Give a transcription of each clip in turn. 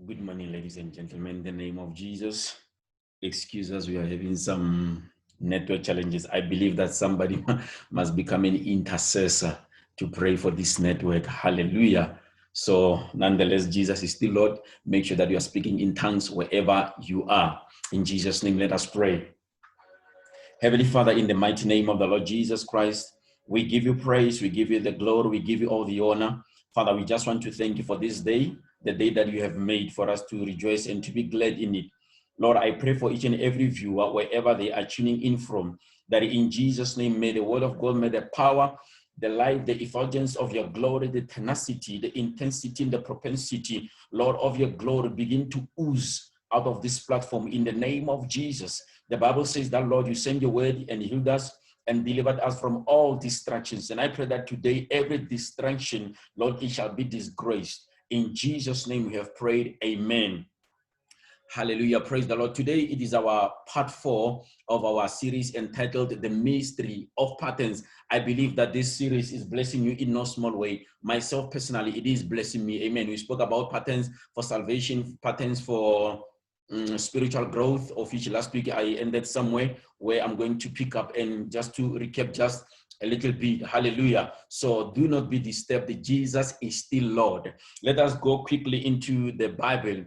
Good morning, ladies and gentlemen. In the name of Jesus, excuse us, we are having some network challenges. I believe that somebody must become an intercessor to pray for this network. Hallelujah. So, nonetheless, Jesus is still Lord. Make sure that you are speaking in tongues wherever you are. In Jesus' name, let us pray. Heavenly Father, in the mighty name of the Lord Jesus Christ, we give you praise, we give you the glory, we give you all the honor. Father, we just want to thank you for this day, the day that you have made for us to rejoice and to be glad in it. Lord, I pray for each and every viewer, wherever they are tuning in from, that in Jesus' name, may the word of God, may the power, the light, the effulgence of your glory, the tenacity, the intensity, and the propensity, Lord, of your glory begin to ooze out of this platform in the name of Jesus. The Bible says that, Lord, you send your word and healed us and delivered us from all distractions. And I pray that today, every distraction, Lord, it shall be disgraced. In Jesus' name we have prayed. Amen. Hallelujah. Praise the Lord. Today, it is our part 4 of our series entitled The Mystery of Patterns. I believe that this series is blessing you in no small way. Myself, personally, it is blessing me. Amen. We spoke about patterns for salvation, patterns for spiritual growth, of which last week I ended somewhere where I'm going to pick up, and just to recap just a little bit. Hallelujah. So do not be disturbed. Jesus is still Lord. Let us go quickly into the Bible,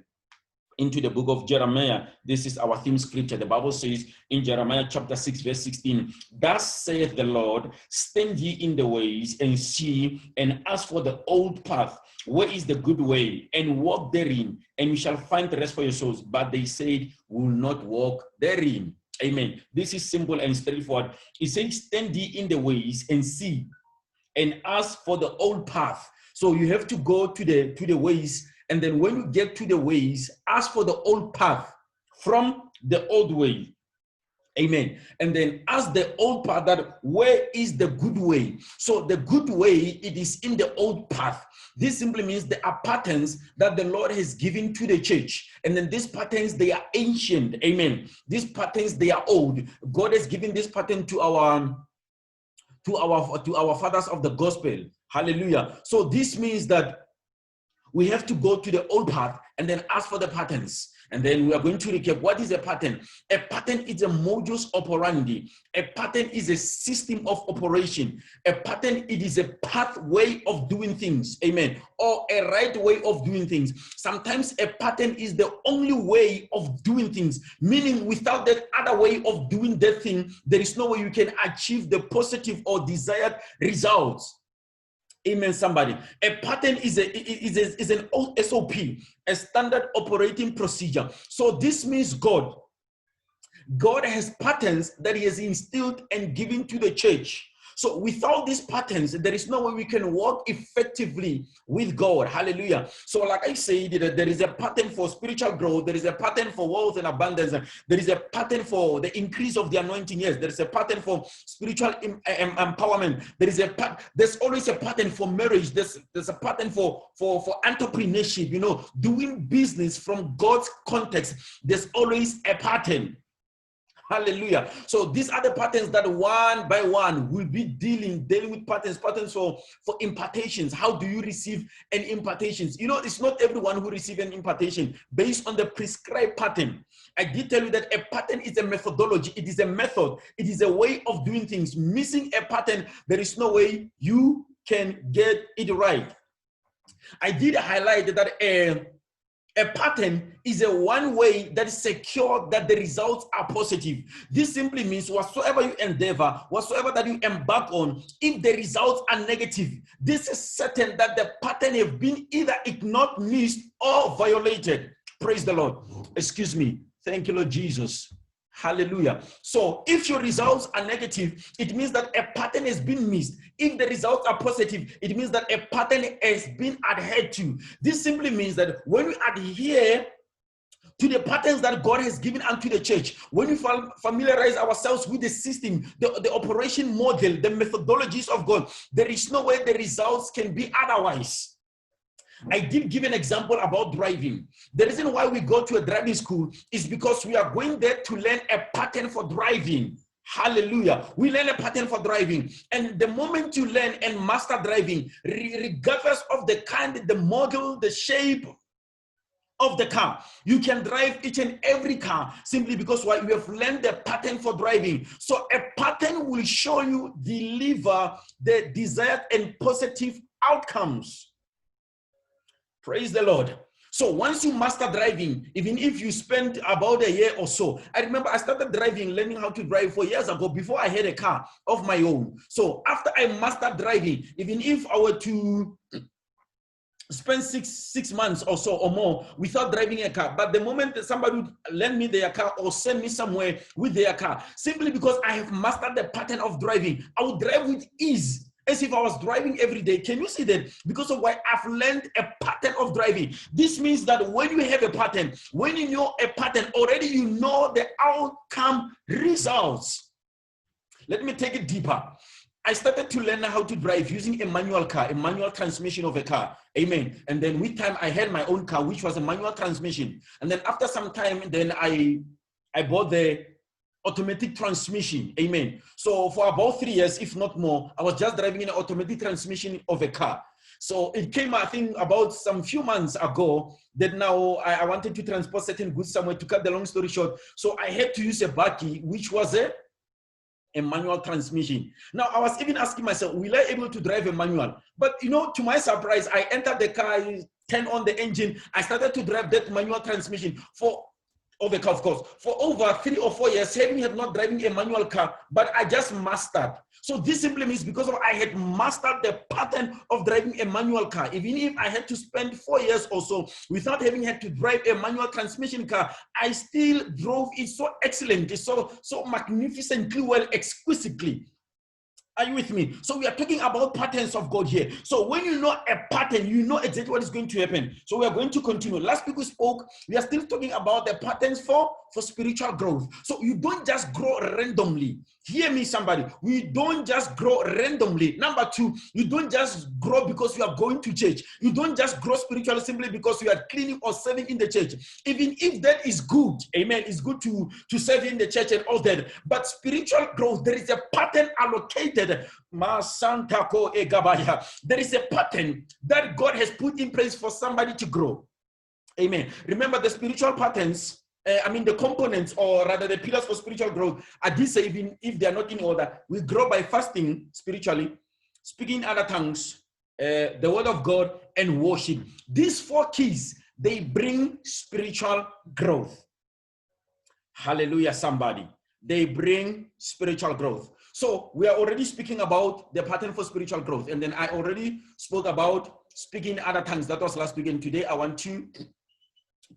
into the book of Jeremiah. This is our theme scripture. The Bible says in Jeremiah chapter 6 verse 16, thus saith the Lord, stand ye in the ways and see, and ask for the old path, where is the good way, and walk therein, and you shall find rest for your souls. But they said, we will not walk therein. Amen. This is simple and straightforward. It says, stand ye in the ways and see, and ask for the old path. So you have to go to the ways, and then when you get to the ways, ask for the old path from the old way. Amen. And then ask the old path, that where is the good way? So the good way, it is in the old path. This simply means there are patterns that the Lord has given to the church. And then these patterns, they are ancient. Amen. These patterns, they are old. God has given this pattern to our fathers of the gospel. Hallelujah. So this means that we have to go to the old path and then ask for the patterns. And then we are going to recap. What is a pattern? A pattern is a modus operandi. A pattern is a system of operation. A pattern, it is a pathway of doing things. Amen. Or a right way of doing things. Sometimes a pattern is the only way of doing things, meaning without that other way of doing that thing, there is no way you can achieve the positive or desired results. Amen, somebody. A pattern is an SOP, a standard operating procedure. So this means God has patterns that he has instilled and given to the church. So without these patterns, there is no way we can work effectively with God. Hallelujah. So like I said, there is a pattern for spiritual growth. There is a pattern for wealth and abundance. There is a pattern for the increase of the anointing. Yes, there is a pattern for spiritual empowerment. There's always a pattern for marriage. There's a pattern for entrepreneurship, doing business from God's context. There's always a pattern. Hallelujah. So these are the patterns that one by one will be dealing with patterns for impartations. How do you receive an impartation? It's not everyone who receives an impartation based on the prescribed pattern. I did tell you that a pattern is a methodology. It is a method. It is a way of doing things. Missing a pattern, there is no way you can get it right. I did highlight that a pattern is a one way that is secure that the results are positive. This simply means whatsoever you endeavor, whatsoever that you embark on, if the results are negative, this is certain that the pattern has been either ignored, missed, or violated. Praise the Lord. Excuse me. Thank you, Lord Jesus. Hallelujah. So if your results are negative, it means that a pattern has been missed. If the results are positive, it means that a pattern has been adhered to. This simply means that when we adhere to the patterns that God has given unto the church, when we familiarize ourselves with the system, the operation model, the methodologies of God, there is no way the results can be otherwise. I did give an example about driving. The reason why we go to a driving school is because we are going there to learn a pattern for driving. Hallelujah. We learn a pattern for driving. And the moment you learn and master driving, regardless of the kind, the model, the shape, of the car. You can drive each and every car simply because why? You have learned the pattern for driving. So a pattern will show you deliver the desired and positive outcomes. Praise the Lord. So once you master driving, even if you spend about a year or so, I remember I started driving, learning how to drive 4 years ago before I had a car of my own. So after I mastered driving, even if I were to spend six months or so or more without driving a car, but the moment that somebody would lend me their car or send me somewhere with their car, simply because I have mastered the pattern of driving, I would drive with ease as if I was driving every day. Can you see that? Because of why I've learned a pattern of driving. This means that when you have a pattern, when you know a pattern, already you know the outcome results. Let me take it deeper. I started to learn how to drive using a manual car, a manual transmission of a car. Amen. And then with time, I had my own car, which was a manual transmission. And then after some time, then I bought the automatic transmission. Amen. So for about 3 years, if not more, I was just driving an automatic transmission of a car. So it came, I think, about some few months ago that now I wanted to transport certain goods somewhere. To cut the long story short, so I had to use a bakkie, which was a manual transmission. Now, I was even asking myself, will I be able to drive a manual? But, you know, to my surprise, I entered the car, turned on the engine. I started to drive that manual transmission of a car, of course, for over 3 or 4 years, having had not driving a manual car, but I just mastered. So this simply means because I had mastered the pattern of driving a manual car. Even if I had to spend 4 years or so without having had to drive a manual transmission car, I still drove it so excellently, so magnificently well, exquisitely. Are you with me? So we are talking about patterns of God here. So when you know a pattern, you know exactly what is going to happen. So we are going to continue. Last week we spoke, we are still talking about the patterns for spiritual growth. So you don't just grow randomly. Hear me, somebody. We don't just grow randomly. Number 2, you don't just grow because you are going to church. You don't just grow spiritually simply because you are cleaning or serving in the church. Even if that is good, amen, it's good to serve in the church and all that. But spiritual growth, there is a pattern allocated. There is a pattern that God has put in place for somebody to grow. Amen. Remember the spiritual patterns, the components, or rather the pillars for spiritual growth, are these, even if they are not in order. We grow by fasting spiritually, speaking other tongues, the word of God, and worship. These 4 keys, they bring spiritual growth. Hallelujah, somebody. They bring spiritual growth. So we are already speaking about the pattern for spiritual growth. And then I already spoke about speaking other tongues. That was last week. And today I want to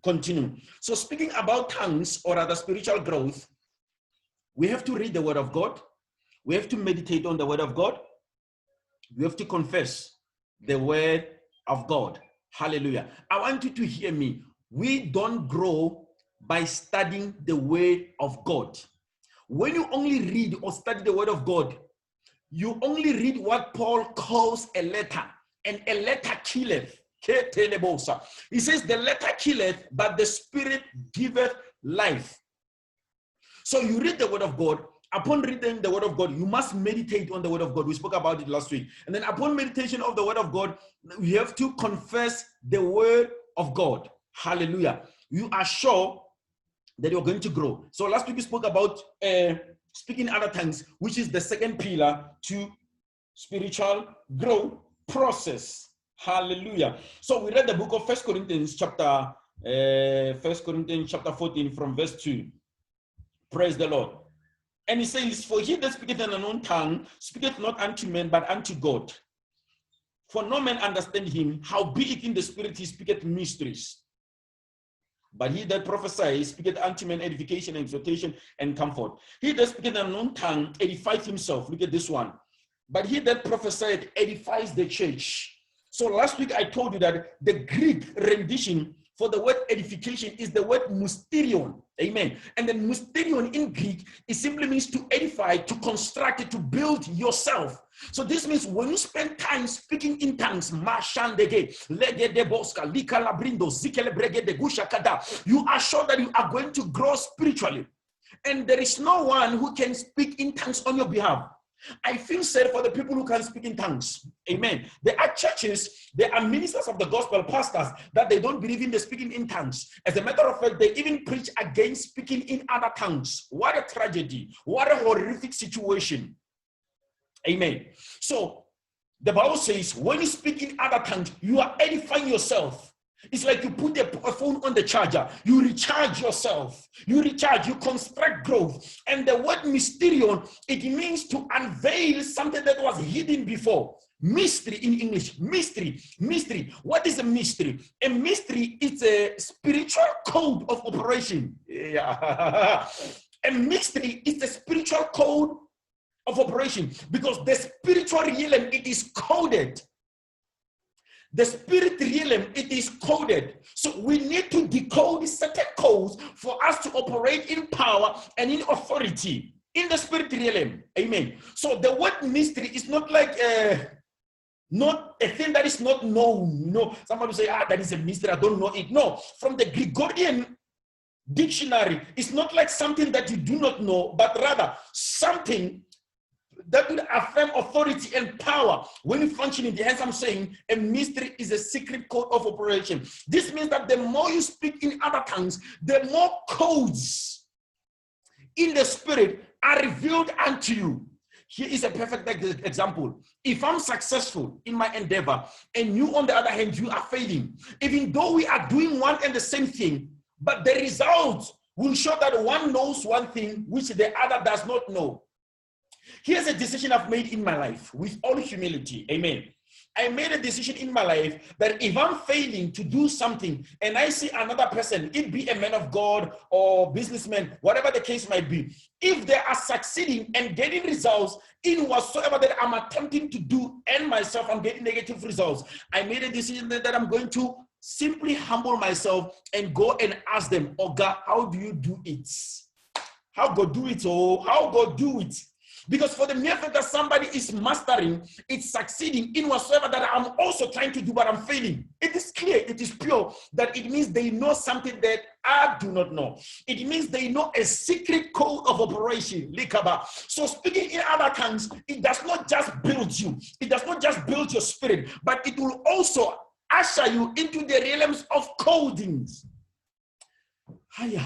continue. So speaking about tongues, or other spiritual growth, we have to read the word of God. We have to meditate on the word of God. We have to confess the word of God. Hallelujah. I want you to hear me. We don't grow by studying the word of God. When you only read or study the word of God, you only read what Paul calls a letter, and a letter killeth. He says the letter killeth, but the spirit giveth life. So you read the word of God. Upon reading the word of God, you must meditate on the word of God. We spoke about it last week. And then upon meditation of the word of God, we have to confess the word of God. Hallelujah. You are sure that you're going to grow. So last week we spoke about speaking other tongues, which is the second pillar to spiritual growth process. Hallelujah. So we read the book of 1 Corinthians chapter 14 from verse 2. Praise the Lord. And he says, for he that speaketh in an unknown tongue speaketh not unto men, but unto God. For no man understand him, howbeit in the spirit he speaketh mysteries. But he that prophesies speaketh unto men edification, exhortation, and comfort. He that speaketh in an unknown tongue edifieth himself. Look at this one. But he that prophesied edifies the church. So last week I told you that the Greek rendition for the word edification is the word mysterion. Amen. And then mysterion in Greek, it simply means to edify, to construct, to build yourself. So this means when you spend time speaking in tongues, you are sure that you are going to grow spiritually. And there is no one who can speak in tongues on your behalf. I feel sad for the people who can't speak in tongues. Amen. There are churches, there are ministers of the gospel, pastors, that they don't believe in the speaking in tongues. As a matter of fact, they even preach against speaking in other tongues. What a tragedy. What a horrific situation. Amen. So the Bible says, when you speak in other tongues, you are edifying yourself. It's like you put a phone on the charger, you recharge yourself, you construct growth. And the word mysterion, it means to unveil something that was hidden before. Mystery in English, mystery. What is a mystery? A mystery is a spiritual code of operation. Yeah. A mystery is a spiritual code of operation, because the spiritual realm, it is coded. The spirit realm, it is coded. So we need to decode certain codes for us to operate in power and in authority in the spirit realm. Amen. So the word mystery is not like not a thing that is not known. You know, somebody say, that is a mystery, I don't know it. No, from the Gregorian dictionary, it's not like something that you do not know, but rather something that will affirm authority and power when you function in the hands. I'm saying a mystery is a secret code of operation. This means that the more you speak in other tongues, the more codes in the spirit are revealed unto you. Here is a perfect example. If I'm successful in my endeavor and you, on the other hand, you are failing, even though we are doing one and the same thing, but the result will show that one knows one thing which the other does not know. Here's a decision I've made in my life with all humility. Amen. I made a decision in my life that if I'm failing to do something and I see another person, it be a man of God or businessman, whatever the case might be, if they are succeeding and getting results in whatsoever that I'm attempting to do and myself, I'm getting negative results, I made a decision that I'm going to simply humble myself and go and ask them, oh God, how do you do it? How God do it? Oh, how God do it? Because for the mere fact that somebody is mastering, it's succeeding in whatsoever that I'm also trying to do, but I'm failing. It is clear, it is pure, that it means they know something that I do not know. It means they know a secret code of operation. Likaba. So speaking in other tongues, it does not just build you. It does not just build your spirit, but it will also usher you into the realms of codings. Hiya.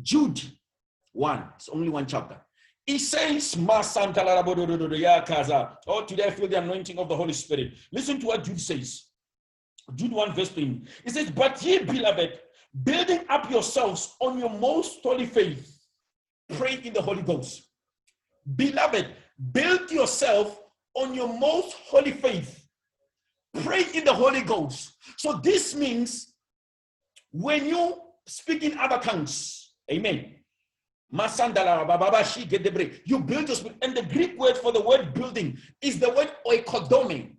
Jude 1. It's only one chapter. He says, oh, today I feel the anointing of the Holy Spirit. Listen to what Jude says. Jude 1 verse 3. It says, but ye, beloved, building up yourselves on your most holy faith, pray in the Holy Ghost. Beloved, build yourself on your most holy faith. Pray in the Holy Ghost. So this means when you speak in other tongues, amen, you build your spirit. And the Greek word for the word building is the word oikodome.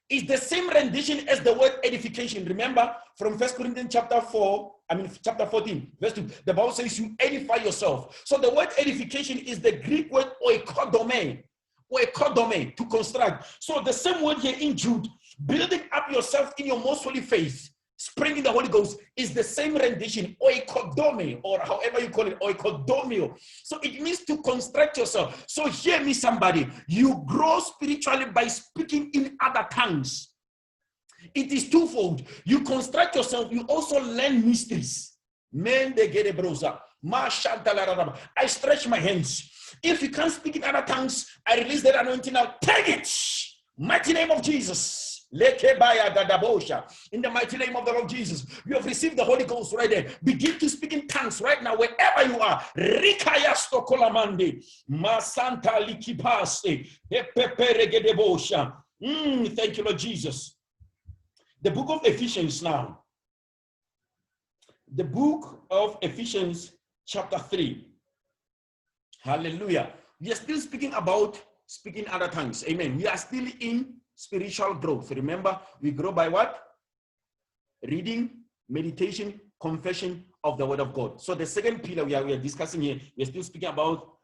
It's the same rendition as the word edification. Remember from 1 Corinthians chapter 14, verse 2, the Bible says you edify yourself. So the word edification is the Greek word oikodome, to construct. So the same word here in Jude, building up yourself in your most holy faith, springing the Holy Ghost, is the same rendition, oikodome, or however you call it, oikodomio. So it means to construct yourself. So hear me, somebody. You grow spiritually by speaking in other tongues. It is twofold. You construct yourself, you also learn mysteries. I stretch my hands. If you can't speak in other tongues, I release that anointing now. Take it! Mighty name of Jesus. In the mighty name of the Lord Jesus, you have received the Holy Ghost right there. Begin to speak in tongues right now, wherever you are. Thank you, Lord Jesus. The book of Ephesians now. The book of Ephesians, chapter 3. Hallelujah. We are still speaking about speaking other tongues. Amen. We are still in spiritual growth. Remember, we grow by what? Reading, meditation, confession of the word of God. So the second pillar we are discussing here, we are still speaking about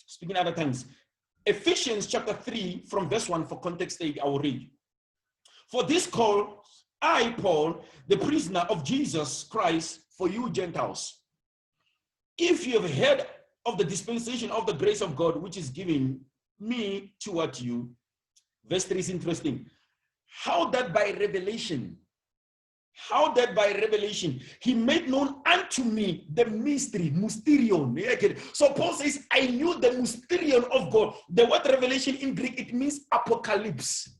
speaking other tongues. Ephesians chapter 3 from verse 1, for context sake, I will read. For this call, I, Paul, the prisoner of Jesus Christ, for you Gentiles. If you have heard of the dispensation of the grace of God, which is given me toward you. Verse 3 is interesting. How that by revelation, he made known unto me the mystery, mysterion. So Paul says, I knew the mysterion of God. The word revelation in Greek, it means apocalypse.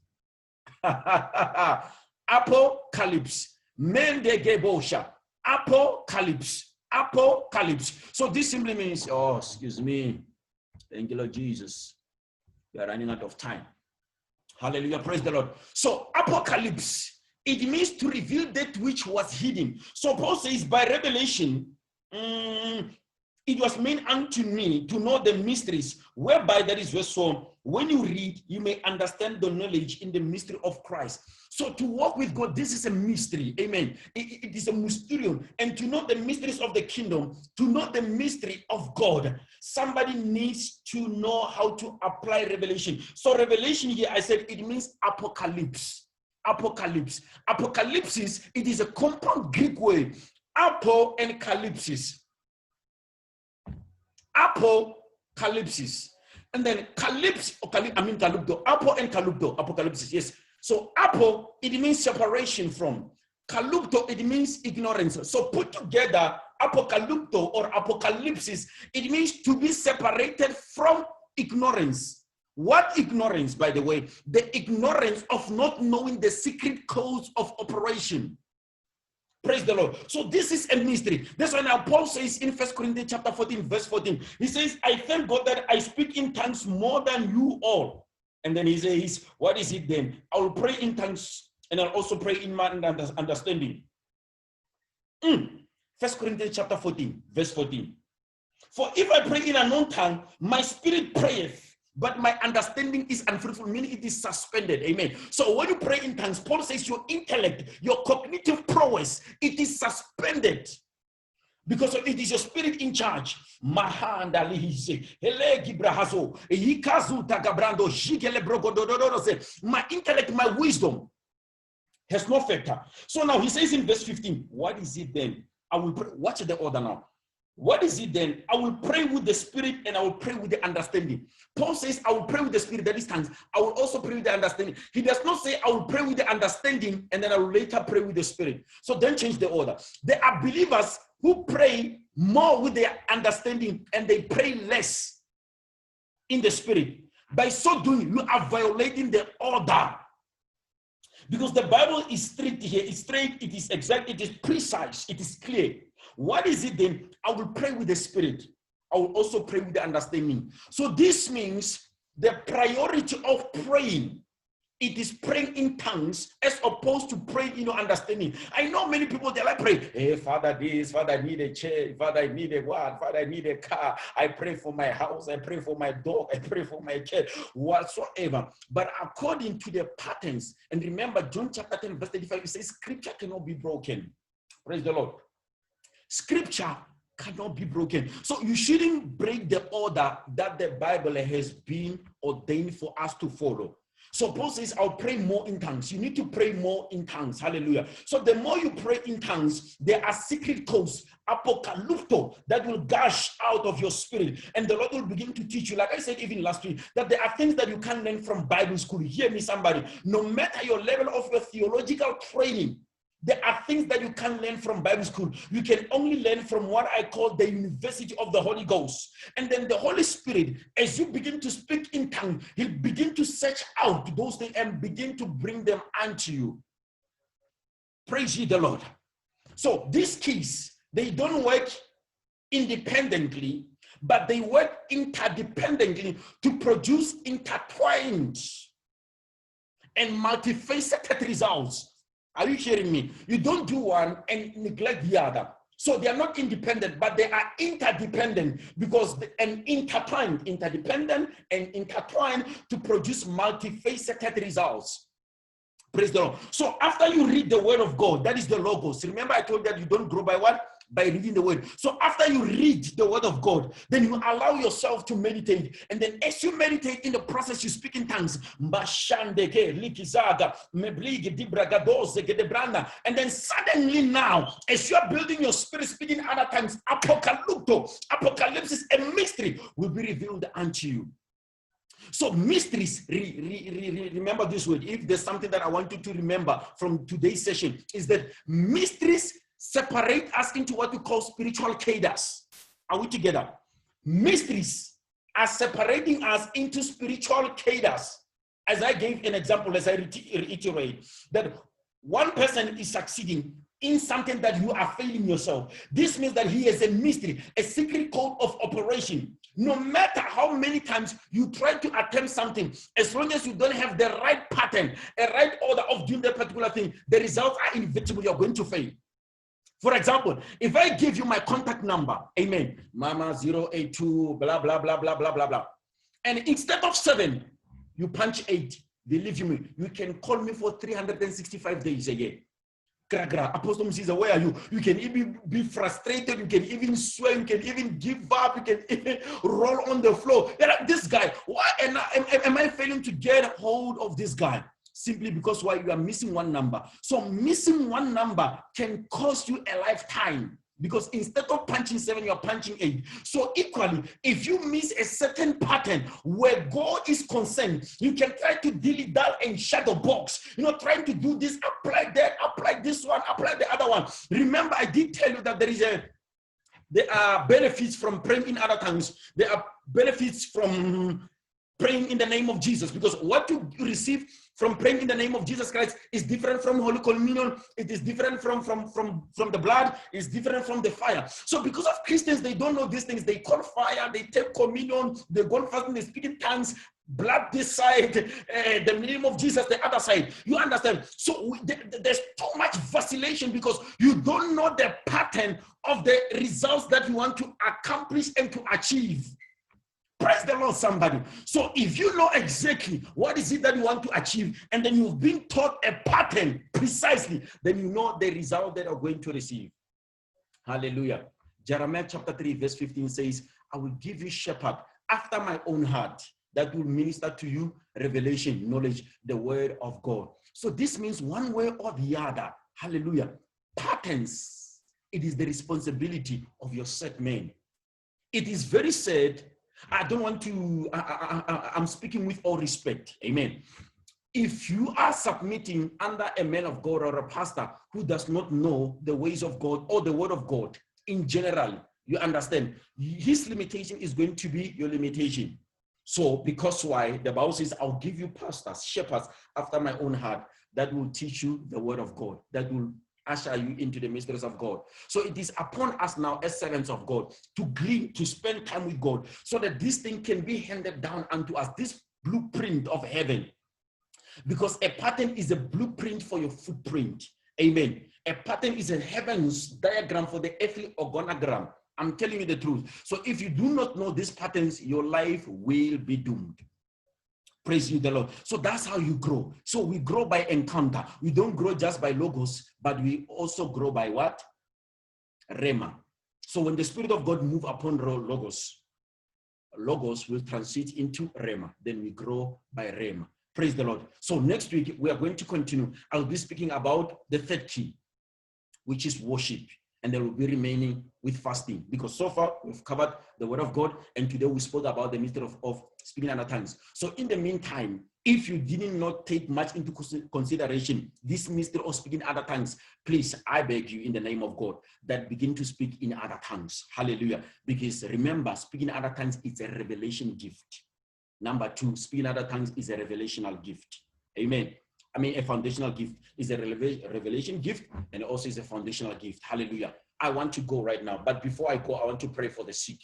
Apocalypse. Mendegebosha. Apocalypse. So this simply means, oh, excuse me. Thank you, Lord Jesus. We are running out of time. Hallelujah. Praise the Lord. So apocalypse, it means to reveal that which was hidden. So Paul says, by revelation, it was made unto me to know the mysteries, whereby, that is verse 1, when you read, you may understand the knowledge in the mystery of Christ. So to walk with God, this is a mystery. Amen. It is a mysterium. And to know the mysteries of the kingdom, to know the mystery of God, somebody needs to know how to apply revelation. So revelation here, I said, it means apocalypse. Apocalypse. Apocalypsis, it is a compound Greek word. Apo and calypsis. Apocalypsis. And then calypso, calypto, apo and calypto, apocalypsis, yes. So apo, it means separation from. Calypto, it means ignorance. So put together apocalypto or apocalypsis, it means to be separated from ignorance. What ignorance, by the way? The ignorance of not knowing the secret codes of operation. Praise the Lord. So this is a mystery. That's why now Paul says in 1 Corinthians chapter 14, verse 14, he says, I thank God that I speak in tongues more than you all. And then he says, what is it then? I will pray in tongues and I'll also pray in my understanding. 1 Corinthians chapter 14, verse 14. For if I pray in an unknown tongue, my spirit prayeth, but my understanding is unfruitful, meaning it is suspended. Amen. So when you pray in tongues, Paul says your intellect, your cognitive prowess, it is suspended because it is your spirit in charge. My intellect, my wisdom has no factor. So now he says in verse 15, what is it then? I will pray. Watch the order now. What is it then? I will pray with the spirit and I will pray with the understanding. Paul says, I will pray with the spirit, that is tongues. I will also pray with the understanding. He does not say, I will pray with the understanding and then I will later pray with the spirit. So then change the order. There are believers who pray more with their understanding and they pray less in the spirit. By so doing, you are violating the order. Because the Bible is strict here. It's straight, it is exact, it is precise, it is clear. What is it then? I will pray with the spirit. I will also pray with the understanding. So this means the priority of praying, it is praying in tongues as opposed to praying in understanding. I know many people, they like pray, hey, Father this, Father I need a chair, Father I need a what, Father I need a car, I pray for my house, I pray for my dog, I pray for my cat, whatsoever. But according to the patterns, and remember John chapter 10 verse 35, it says scripture cannot be broken. Praise the Lord. Scripture cannot be broken. So you shouldn't break the order that the Bible has been ordained for us to follow. So Paul says, I'll pray more in tongues. You need to pray more in tongues. Hallelujah. So the more you pray in tongues, there are secret codes, apocalypto, that will gush out of your spirit. And the Lord will begin to teach you, like I said even last week, that there are things that you can't learn from Bible school. Hear me, somebody. No matter your level of your theological training, there are things that you can't learn from Bible school. You can only learn from what I call the University of the Holy Ghost. And then the Holy Spirit, as you begin to speak in tongues, He'll begin to search out those things and begin to bring them unto you. Praise ye the Lord. So these keys, they don't work independently, but they work interdependently to produce intertwined and multifaceted results. Are you hearing me? You don't do one and neglect the other. So they are not independent, but they are interdependent because and intertwined, interdependent and intertwined to produce multifaceted results. Praise the Lord. So after you read the word of God, that is the logos. Remember I told you that you don't grow by what? By reading the word. So after you read the word of God, then you allow yourself to meditate. And then as you meditate in the process, you speak in tongues. And then suddenly now, as you are building your spirit, speaking other tongues, apocalypto, apocalypse, a mystery will be revealed unto you. So mysteries, remember this word. If there's something that I want you to remember from today's session, is that mysteries separate us into what we call spiritual cadres. Are we together? Mysteries are separating us into spiritual cadres. As I gave an example, as I reiterate, that one person is succeeding in something that you are failing yourself. This means that he has a mystery, a secret code of operation. No matter how many times you try to attempt something, as long as you don't have the right pattern, a right order of doing that particular thing, the results are inevitable. You're going to fail. For example, if I give you my contact number, amen, mama 082, blah, blah, blah, blah, blah, blah, blah. And instead of 7, you punch 8, believe me, you can call me for 365 days a year. Apostle Mziza, where are you? You can even be frustrated, you can even swear, you can even give up, you can even roll on the floor. You're like, this guy, why am I failing to get hold of this guy? Simply because why? You are missing one number. So missing one number can cost you a lifetime, because instead of punching 7, you're punching 8. So equally, if you miss a certain pattern where God is concerned, you can try to dilly dally and shadow box, trying to do this, apply that, apply this one, apply the other one. Remember, I did tell you that there are benefits from praying in other tongues. There are benefits from praying in the name of Jesus, because what you receive from praying in the name of Jesus Christ is different from Holy Communion. It is different from the blood. It's different from the fire. So because of Christians, they don't know these things. They call fire, they take communion, they go fasting, they speak in tongues, blood this side, the name of Jesus the other side. You understand? So there's too much vacillation because you don't know the pattern of the results that you want to accomplish and to achieve. Praise the Lord, somebody. So if you know exactly what is it that you want to achieve, and then you've been taught a pattern precisely, then you know the result that you're going to receive. Hallelujah. Jeremiah chapter 3 verse 15 says, I will give you shepherd after my own heart that will minister to you revelation, knowledge, the word of God. So this means one way or the other, hallelujah, patterns, it is the responsibility of your set man. It is very sad. I don't want to, I'm speaking with all respect. Amen. If you are submitting under a man of God or a pastor who does not know the ways of God or the word of God in general, you understand, his limitation is going to be your limitation. So because why? The Bible says, I'll give you pastors, shepherds after my own heart that will teach you the word of God, that will usher you into the mysteries of God. So it is upon us now as servants of God to glean, to spend time with God, so that this thing can be handed down unto us, this blueprint of heaven. Because a pattern is a blueprint for your footprint. Amen. A pattern is a heaven's diagram for the earthly organogram. I'm telling you the truth. So if you do not know these patterns, your life will be doomed. Praise you, the Lord. So that's how you grow. So we grow by encounter. We don't grow just by logos, but we also grow by what? Rhema. So when the Spirit of God moves upon logos, logos will transit into Rhema. Then we grow by Rhema. Praise the Lord. So next week, we are going to continue. I'll be speaking about the third key, which is worship. And there will be remaining with fasting, because so far we've covered the word of God, and today we spoke about the mystery of speaking in other tongues. So in the meantime, if you did not take much into consideration this mystery of speaking in other tongues, please, I beg you in the name of God, that begin to speak in other tongues. Hallelujah. Because remember, speaking in other tongues is a revelation gift. Number 2, speaking in other tongues is a revelational gift. Amen. I mean, a foundational gift is a revelation gift, and also is a foundational gift. Hallelujah. I want to go right now, but before I go, I want to pray for the sick.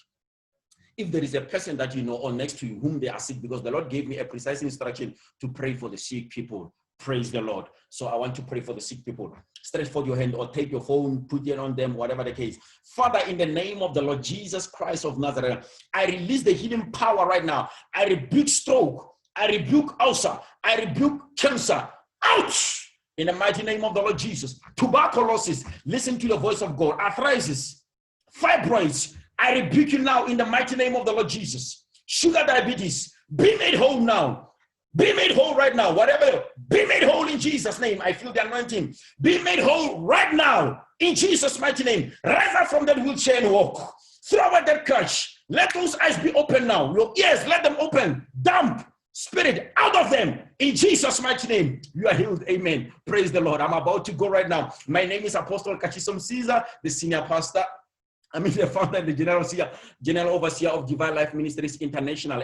If there is a person that you know or next to you whom they are sick, because the Lord gave me a precise instruction to pray for the sick people. Praise the Lord. So I want to pray for the sick people. Stretch forth your hand or take your phone, put it on them, whatever the case. Father, in the name of the Lord Jesus Christ of Nazareth, I release the healing power right now. I rebuke stroke. I rebuke ulcer. I rebuke cancer. Ouch! In the mighty name of the Lord Jesus. Tuberculosis, listen to the voice of God. Arthritis, fibroids, I rebuke you now in the mighty name of the Lord Jesus. Sugar diabetes, be made whole now. Be made whole right now. Whatever, be made whole in Jesus' name. I feel the anointing. Be made whole right now in Jesus' mighty name. Rise up from that wheelchair and walk. Throw away that couch. Let those eyes be open now. Your ears, let them open. Dump. spirit out of them. In Jesus' mighty name, you are healed. Amen. Praise the Lord. I'm about to go right now. My name is Apostle Kachisom Caesar, the senior pastor. I'm the founder and the general overseer of Divine Life Ministries International.